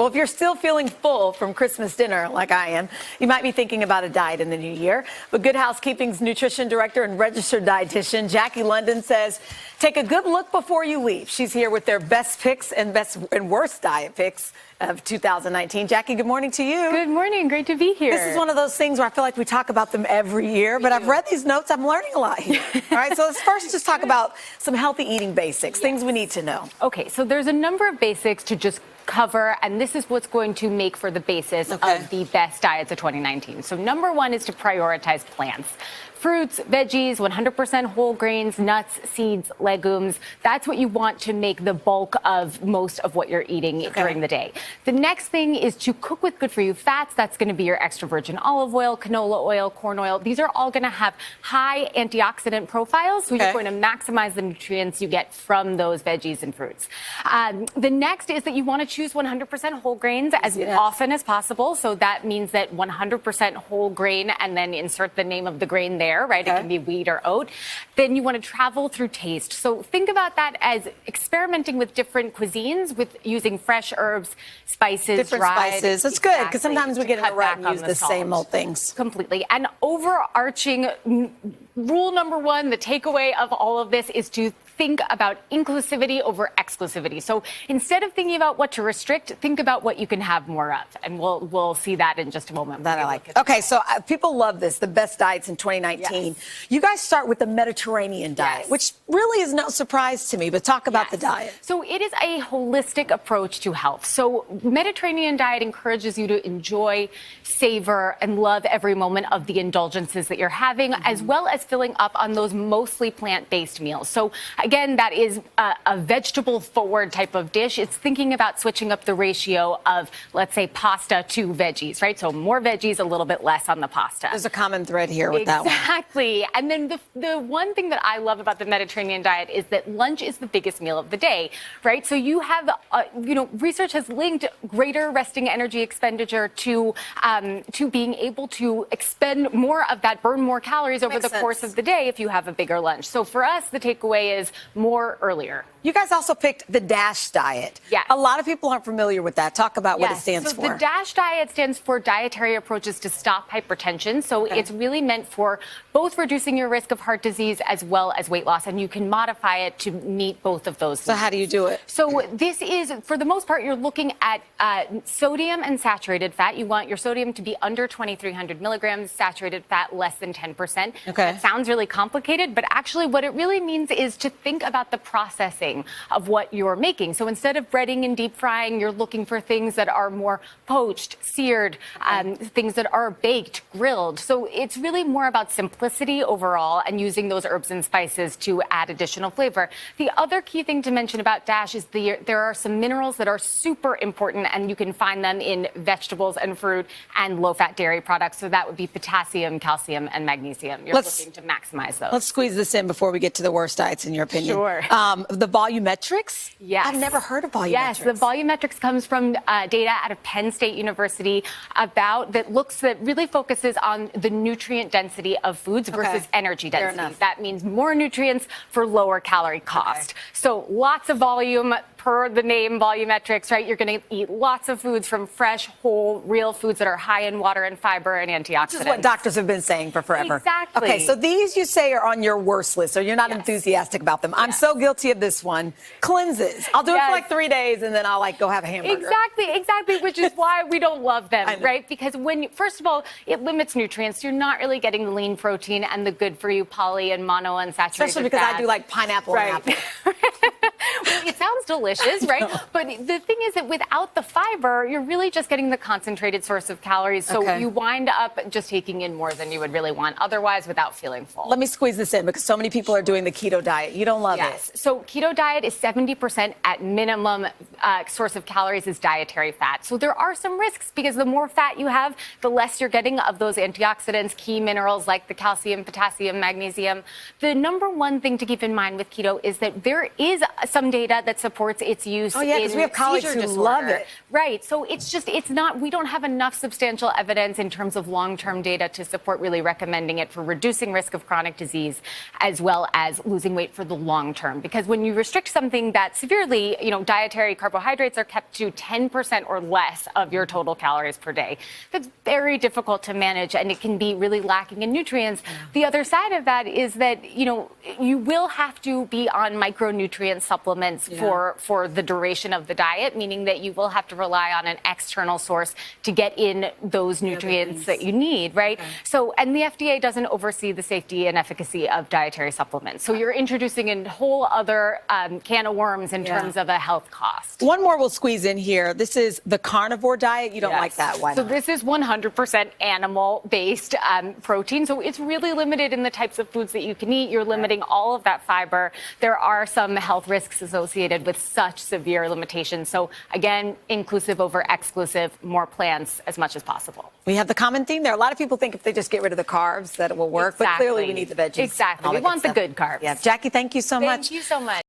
Well, if you're still feeling full from Christmas dinner, like I am, you might be thinking about a diet in the new year. But Good Housekeeping's nutrition director and registered dietitian, Jackie London, says, take a good look before you leave. She's here with their best picks and best and worst diet picks of 2019. Jackie, good morning to you. Good morning. Great to be here. This is one of those things where I feel like we talk about them every year, but I've read these notes. I'm learning a lot here. All right, so let's first just talk about some healthy eating basics, things we need to know. Okay, so there's a number of basics to just cover, and this is what's going to make for the basis of the best diets of 2019. So number one is to prioritize plants. Fruits, veggies, 100% whole grains, nuts, seeds, legumes. That's what you want to make the bulk of most of what you're eating during the day. The next thing is to cook with good for you fats. That's going to be your extra virgin olive oil, canola oil, corn oil. These are all going to have high antioxidant profiles, so you're going to maximize the nutrients you get from those veggies and fruits. The next is that you want to choose 100% whole grains as often as possible. So that means that 100% whole grain, and then insert the name of the grain there. Right? It can be wheat or oat. Then you want to travel through taste. So think about that as experimenting with different cuisines, with using fresh herbs, spices, different spices. That's good, because sometimes we get in a rut and use the same old things. Completely. And overarching rule number one, the takeaway of all of this, is to think about inclusivity over exclusivity. So instead of thinking about what to restrict, think about what you can have more of. And we'll see that in just a moment. That I like. Okay, so people love this, the best diets in 2019. You guys start with the Mediterranean diet, which really is no surprise to me, but talk about the diet. So it is a holistic approach to health. So Mediterranean diet encourages you to enjoy, savor, and love every moment of the indulgences that you're having, as well as filling up on those mostly plant-based meals. So again, that is a vegetable-forward type of dish. It's thinking about switching up the ratio of, let's say, pasta to veggies, right? So more veggies, a little bit less on the pasta. There's a common thread here with that one. Exactly. And then the one thing that I love about the Mediterranean diet is that lunch is the biggest meal of the day, right? So you have, research has linked greater resting energy expenditure to being able to expend more of that, burn more calories over the course of the day if you have a bigger lunch. So for us, the takeaway is more earlier. You guys also picked the DASH diet. Yeah. A lot of people aren't familiar with that. Talk about what it stands for. So the DASH diet stands for Dietary Approaches to Stop Hypertension. So it's really meant for both reducing your risk of heart disease as well as weight loss. And you can modify it to meet both of those. So how do you do it? So this is, for the most part, you're looking at sodium and saturated fat. You want your sodium to be under 2,300 milligrams, saturated fat less than 10%. That sounds really complicated, but actually what it really means is to think about the processing of what you're making. So instead of breading and deep frying, you're looking for things that are more poached, seared, things that are baked, grilled. So it's really more about simplicity overall and using those herbs and spices to add additional flavor. The other key thing to mention about DASH is there are some minerals that are super important, and you can find them in vegetables and fruit and low-fat dairy products. So that would be potassium, calcium, and magnesium. You're looking to maximize those. Let's squeeze this in before we get to the worst diets, in your opinion. Sure. The Volumetrics? Yes. I've never heard of Volumetrics. Yes, the Volumetrics comes from data out of Penn State University that really focuses on the nutrient density of foods versus energy density. That means more nutrients for lower calorie cost. So lots of volume per the name Volumetrics, right? You're going to eat lots of foods from fresh, whole, real foods that are high in water and fiber and antioxidants. Which is what doctors have been saying for forever. Exactly. Okay, so these you say are on your worst list, so you're not enthusiastic about them. I'm so guilty of this one. Cleanses. I'll do it for like 3 days, and then I'll go have a hamburger. Exactly, which is why we don't love them, right? Because first of all, it limits nutrients. You're not really getting the lean protein and the good for you poly and monounsaturated fats. Especially because I do like pineapple and apple. Well, it sounds delicious, right? But the thing is that without the fiber, you're really just getting the concentrated source of calories. So you wind up just taking in more than you would really want otherwise without feeling full. Let me squeeze this in because so many people are doing the keto diet. You don't love it. So keto diet is 70% at minimum source of calories is dietary fat. So there are some risks because the more fat you have, the less you're getting of those antioxidants, key minerals like the calcium, potassium, magnesium. The number one thing to keep in mind with keto is that there is some data that supports its use. Oh, yeah, because we have colleagues seizure who disorder. love it. Right. So it's not, we don't have enough substantial evidence in terms of long-term data to support really recommending it for reducing risk of chronic disease as well as losing weight for the long term. Because when you restrict something that severely, dietary carbohydrates are kept to 10% or less of your total calories per day. That's very difficult to manage, and it can be really lacking in nutrients. Yeah. The other side of that is that, you will have to be on micronutrient supplements for the duration of the diet, meaning that you will have to rely on an external source to get in those nutrients that you need, right? Okay. So, and the FDA doesn't oversee the safety and efficacy of dietary supplements. So you're introducing a whole other can of worms in terms of a health cost. One more we'll squeeze in here. This is the carnivore diet. You don't like that one. So this is 100% animal-based protein. So it's really limited in the types of foods that you can eat. You're limiting all of that fiber. There are some health risks associated with such severe limitations. So again, inclusive over exclusive, more plants as much as possible. We have the common theme there. A lot of people think if they just get rid of the carbs that it will work, but clearly we need the veggies. Exactly. We want the good carbs. Yeah. Jackie, thank you so much. Thank you so much.